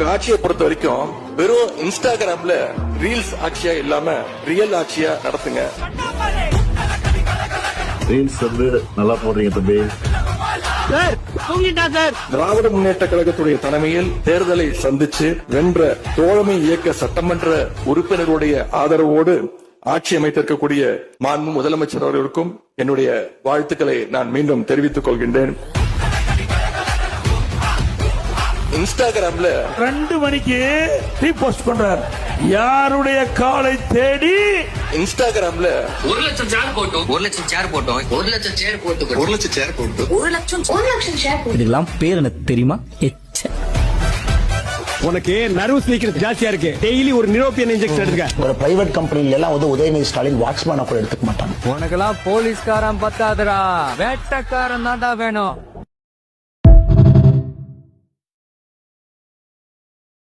ஆட்சியை பொறுத்த வரைக்கும் வெறும் இன்ஸ்டாகிராம்ல ரீல்ஸ் ஆட்சியா இல்லாம ரியல் ஆட்சியா நடத்துங்க. ரீல்ஸ் வந்து நல்லா போடுறீங்க தம்பி. திராவிட முன்னேற்ற கழகத்துடைய தலைமையில் தேர்தலை சந்திச்சு வென்ற தோழமை இயக்க சட்டமன்ற உறுப்பினருடைய ஆதரவோடு ஆட்சி அமைத்திருக்கக்கூடிய மாண்பு முதலமைச்சர் அவர்களுக்கும் என்னுடைய வாழ்த்துக்களை நான் மீண்டும் தெரிவித்துக் கொள்கின்றேன். இன்ஸ்டாகிராம்ல 2 மணிக்கு ரீபோஸ்ட் பண்றார். யாருடைய காலை தேடி இன்ஸ்டாகிராம்ல 1 லட்சம் சேர் போட்டோம் 1 லட்சம் சேர் போட்டோம் 1 லட்சம் சேர் போட்டு 1 லட்சம் சேர் போட்டு 1 லட்சம் சேர் போட்டு இதெல்லாம் பேர் எனக்கு தெரியுமா? உனக்கு நர்வஸ் வீக்னஸ் ஜாஸ்தியா இருக்கு. டெய்லி ஒரு நிரோபியன் இன்ஜெக்ஷன் எடுத்துக்க. ஒரு பிரைவேட் கம்பெனில எல்லாம் வந்து உதயநிதி ஸ்டாலின் வாட்ச்மேனா கூட எடுத்துக்க மாட்டாங்க. உனக்கெல்லாம் போலீஸ்காரன் பத்தாதுடா, வேட்டக்காரன் தான்டா வேணும்.